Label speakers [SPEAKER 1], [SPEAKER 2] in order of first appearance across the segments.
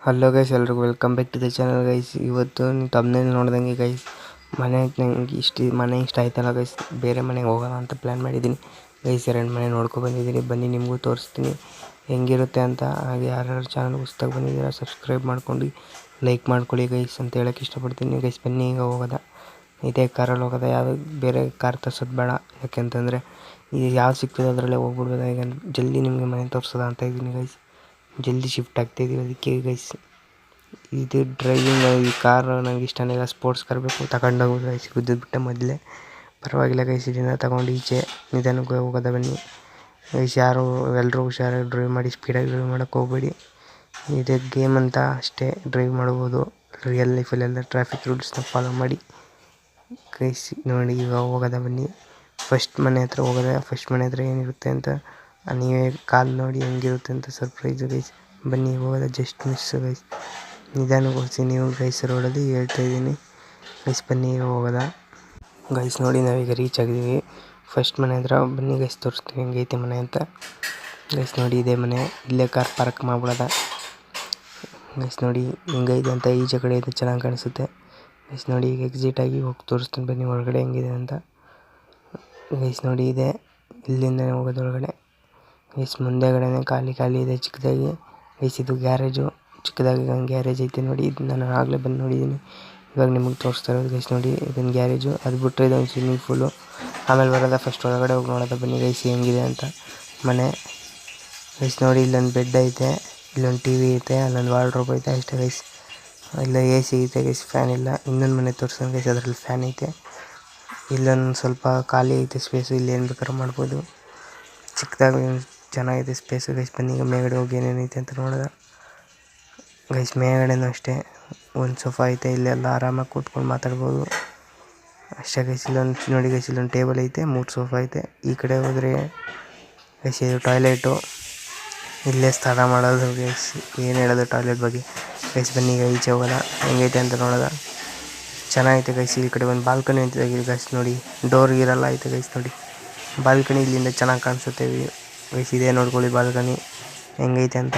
[SPEAKER 1] Hello guys, ಎಲ್ರಿಗೂ welcome back to the channel guys. ಇವತ್ತು ನೀವು ತಮ್ಮನೇಲಿ ನೋಡ್ದಂಗೆ ಗೈಸ್, ನಂಗೆ ಮನೆ ಇಷ್ಟ ಆಯ್ತಲ್ಲ ಗೈಸ್, ಬೇರೆ ಮನೆಗೆ ಹೋಗೋಣ ಅಂತ ಪ್ಲ್ಯಾನ್ ಮಾಡಿದ್ದೀನಿ ಗೈಸ್. 2 ಮನೆ ನೋಡ್ಕೊಂಡು ಬಂದಿದ್ದೀನಿ, ಬನ್ನಿ ನಿಮಗೂ ತೋರಿಸ್ತೀನಿ ಹೆಂಗಿರುತ್ತೆ ಅಂತ. ಹಾಗೆ ಯಾರ್ಯಾರು ಚಾನಲ್ ಹೊಸ್ದಾಗಿ ಬಂದಿದ್ದೀರಾ ಸಬ್ಸ್ಕ್ರೈಬ್ ಮಾಡ್ಕೊಂಡು ಲೈಕ್ ಮಾಡ್ಕೊಳ್ಳಿ ಗೈಸ್ ಅಂತ ಹೇಳೋಕ್ಕೆ ಇಷ್ಟಪಡ್ತೀನಿ ಗೈಸ್. ಬನ್ನಿ ಈಗ ಹೋಗೋದ, ಇದೇ ಕಾರಲ್ಲಿ ಹೋಗೋದ, ಯಾವುದು ಬೇರೆ ಕಾರ್ ತರ್ಸೋದು ಬೇಡ. ಯಾಕೆಂತಂದರೆ ಈಗ ಯಾವ್ದು ಸಿಗ್ತದೆ ಅದರಲ್ಲೇ ಹೋಗ್ಬಿಡ್ಬೋದ. ಈಗ ಜಲ್ದಿ ನಿಮಗೆ ಮನೆ ತೋರಿಸೋದ ಅಂತ ಇದ್ದೀನಿ ಗೈಸ್, ಜಲ್ದಿ ಶಿಫ್ಟ್ ಆಗ್ತಾಯಿದ್ದೀವಿ ಅದಕ್ಕೆ ಗೈಸ್. ಇದು ಡ್ರೈವಿಂಗ್, ಈ ಕಾರು ನನಗೆ ಇಷ್ಟನೇ ಇಲ್ಲ, ಸ್ಪೋರ್ಟ್ಸ್ ಕಾರ್ ಬೇಕು. ತಗೊಂಡೋಗೋದು ಗೈಸ್, ಬಿಟ್ಟೆ ಮೊದಲೇ ಪರವಾಗಿಲ್ಲ ಗೈಸ್. ಇದನ್ನು ತಗೊಂಡು ಈಚೆ ನಿಧಾನಕ್ಕೆ ಹೋಗೋದ ಬನ್ನಿ ಗೈಸ್. ಎಲ್ಲರೂ ಹುಷಾರಾಗಿ ಡ್ರೈವ್ ಮಾಡಿ, ಸ್ಪೀಡಾಗಿ ಡ್ರೈವ್ ಮಾಡೋಕ್ಕೆ ಹೋಗಬೇಡಿ. ಇದೇ ಗೇಮ್ ಅಂತ ಅಷ್ಟೇ, ಡ್ರೈವ್ ಮಾಡ್ಬೋದು. ರಿಯಲ್ ಲೈಫಲ್ಲೆಲ್ಲ ಟ್ರಾಫಿಕ್ ರೂಲ್ಸ್ನ ಫಾಲೋ ಮಾಡಿ ಗೈಸ್. ನೋಡಿ ಈಗ ಹೋಗೋದ ಬನ್ನಿ, ಫಸ್ಟ್ ಮನೆ ಹತ್ರ ಹೋಗೋದ. ಫಸ್ಟ್ ಮನೆ ಹತ್ರ ಏನಿರುತ್ತೆ ಅಂತ ನೀವೇ ಕಾಲ್ ನೋಡಿ ಹೆಂಗಿರುತ್ತೆ ಅಂತ ಸರ್ಪ್ರೈಸು ಗೈಸ್. ಬನ್ನಿ ಹೋಗೋದ, ಜಸ್ಟ್ ಮಿಸ್ ಗೈಸ್. ನಿಧಾನಕ್ಕೆ ಹೋಗ್ತೀನಿ ನೀವು ಗೈಸ್, ರೋಡಲ್ಲಿ ಹೇಳ್ತಾಯಿದ್ದೀನಿ ಗೈಸ್. ಬನ್ನಿ ಈಗ ಹೋಗೋದ ಗೈಸ್. ನೋಡಿ ನಾವೀಗ ರೀಚ್ ಆಗಿದ್ದೀವಿ ಫಸ್ಟ್ ಮನೆ ಹತ್ರ. ಬನ್ನಿ ಗೈಸ್, ತೋರಿಸ್ತೀವಿ ಹೆಂಗೈತೆ ಮನೆ ಅಂತ ಗೈಸ್. ನೋಡಿ ಇದೇ ಮನೆ, ಇಲ್ಲೇ ಕಾರ್ ಪಾರ್ಕ್ ಮಾಡ್ಬಿಡೋದ ಗೈಸ್. ನೋಡಿ ಹೆಂಗೈತೆ ಅಂತ, ಈಚೆ ಕಡೆ ಇದು ಚೆನ್ನಾಗಿ ಕಾಣಿಸುತ್ತೆ ಗೈಸ್. ನೋಡಿ ಈಗ ಎಕ್ಸಿಟ್ ಆಗಿ ಹೋಗಿ ತೋರಿಸ್ತೀನಿ ಬನ್ನಿ ಒಳಗಡೆ ಹೆಂಗಿದೆ ಅಂತ ಗೈಸ್. ನೋಡಿ ಇದೆ, ಇಲ್ಲಿಂದನೇ ಹೋಗೋದು ಒಳಗಡೆ ಗೈಸ್. ಮುಂದೆಗಡೆ ಖಾಲಿ ಇದೆ ಚಿಕ್ಕದಾಗಿ ಗೈಸ್. ಇದು ಗ್ಯಾರೇಜು, ಚಿಕ್ಕದಾಗಿ ಒಂದು ಗ್ಯಾರೇಜ್ ಐತೆ ನೋಡಿ. ಇದು ನಾನು ಆಗಲೇ ಬಂದು ನೋಡಿದ್ದೀನಿ, ಇವಾಗ ನಿಮಗೆ ತೋರಿಸ್ತಾ ಇರೋದು ಗೈಸ್. ನೋಡಿ ಇದೊಂದು ಗ್ಯಾರೇಜು, ಅದು ಬಿಟ್ಟರೆ ಇದೊಂದು ಸ್ವಿಮ್ಮಿಂಗ್ ಪೂಲು. ಆಮೇಲೆ ಬರೋದ ಫಸ್ಟ್ ಒಳಗಡೆ ಹೋಗಿ ನೋಡೋದ ಬನ್ನಿ ಗೈಸ್ ಹೆಂಗಿದೆ ಅಂತ ಮನೆ ಗೈಸ್. ನೋಡಿ ಇಲ್ಲೊಂದು ಬೆಡ್ ಐತೆ, ಇಲ್ಲೊಂದು ಟಿ ವಿ ಐತೆ, ಅಲ್ಲೊಂದು ವಾರ್ಡ್ರೋಬ್ ಐತೆ ಅಷ್ಟೇ ಗೈಸ್. ಇಲ್ಲ ಎ ಸಿ ಐತೆ ಗೈಸ್, ಫ್ಯಾನ್ ಇಲ್ಲ. ಇನ್ನೊಂದು ಮನೆ ತೋರಿಸೋಣ ಗೈಸ್, ಅದರಲ್ಲಿ ಫ್ಯಾನ್ ಐತೆ. ಇಲ್ಲೊಂದು ಸ್ವಲ್ಪ ಖಾಲಿ ಐತೆ ಸ್ಪೇಸು, ಇಲ್ಲಿ ಏನು ಬೇಕಾದ್ರೂ ಮಾಡ್ಬೋದು. ಚಿಕ್ಕದಾಗಿ ಚೆನ್ನಾಗಿದೆ ಸ್ಪೇಸು ಗೈಸ್. ಬನ್ನಿ ಈಗ ಮೇಲ್ಗಡೆ ಹೋಗಿ ಏನೇನೈತೆ ಅಂತ ನೋಡೋದ ಗೈಸ್. ಮೇಲ್ಗಡೆನೂ ಅಷ್ಟೇ ಒಂದು ಸೋಫಾ ಐತೆ, ಇಲ್ಲೆಲ್ಲ ಆರಾಮಾಗಿ ಕೂತ್ಕೊಂಡು ಮಾತಾಡ್ಬೋದು ಅಷ್ಟೇ ಗೈಸ್. ಇಲ್ಲೊಂದು ನೋಡಿ ಗೈಸ್, ಇಲ್ಲೊಂದು ಟೇಬಲ್ ಐತೆ, 3 ಸೋಫಾ ಐತೆ. ಈ ಕಡೆ ಹೋದರೆ ಗೈಸ್ ಇದು ಟಾಯ್ಲೆಟು, ಇಲ್ಲೇ ಸ್ನಾನ ಮಾಡೋದು ಗೈಸ್. ಏನು ಹೇಳೋದು ಟಾಯ್ಲೆಟ್ ಬಗ್ಗೆ ಗೈಸ್. ಬನ್ನಿ ಈಗ ಈಚೆ ಹೋಗೋದ, ಹೆಂಗೈತೆ ಅಂತ ನೋಡೋದ. ಚೆನ್ನಾಗೈತೆ ಗೈಸ್. ಈ ಕಡೆ ಒಂದು ಬಾಲ್ಕನಿ ಅಂತ ಗೈಸ್. ನೋಡಿ ಡೋರ್ ಇರಲ್ಲ ಐತೆ ಗೈಸ್. ನೋಡಿ ಬಾಲ್ಕನಿ ಇಲ್ಲಿಂದ ಚೆನ್ನಾಗಿ ಕಾಣಿಸುತ್ತೆ ಗೈಸ್. ಇದೇ ನೋಡ್ಕೊಳ್ಳಿ ಬಾಲ್ಕನಿ ಹೆಂಗೈತೆ ಅಂತ.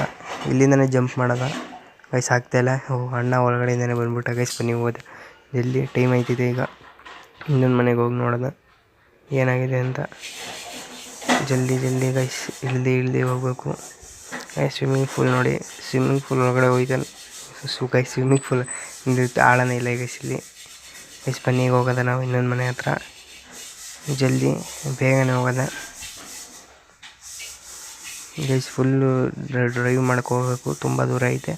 [SPEAKER 1] ಇಲ್ಲಿಂದನೇ ಜಂಪ್ ಮಾಡೋದ ಗೈಸ್, ಆಗ್ತಾಯಿಲ್ಲ. ಅಣ್ಣ ಒಳಗಡೆಯಿಂದನೇ ಬಂದ್ಬಿಟ್ಟ ಗೈಸ್. ಬನ್ನಿ ಹೋದ, ಜಲ್ದಿ ಟೈಮ್ ಆಯ್ತಿದೆ ಈಗ. ಇನ್ನೊಂದು ಮನೆಗೆ ಹೋಗಿ ನೋಡೋದ ಏನಾಗಿದೆ ಅಂತ. ಜಲ್ದಿ ಗೈಸ್, ಇಳ್ದು ಹೋಗ್ಬೇಕು ಗೈಸ್. ಸ್ವಿಮ್ಮಿಂಗ್ ಪೂಲ್ ನೋಡಿ, ಸ್ವಿಮ್ಮಿಂಗ್ ಪೂಲ್ ಒಳಗಡೆ ಹೋಯ್ತಾನೆ ಗೈಸ್. ಸ್ವಿಮ್ಮಿಂಗ್ ಪೂಲ್ ಆಳನೇ ಇಲ್ಲ ಗೈಸ್ ಇಲ್ಲಿ ಗೈಸ್. ಬನ್ನಿ ಈಗ ಹೋಗೋದ ನಾವು ಇನ್ನೊಂದು ಮನೆ ಹತ್ರ, ಜಲ್ದಿ ಬೇಗನೆ ಹೋಗೋದ ಗೈಸ್. ಫುಲ್ಲು ಡ್ರೈವ್ ಮಾಡ್ಕೊ ಹೋಗ್ಬೇಕು, ತುಂಬ ದೂರ ಐತೆ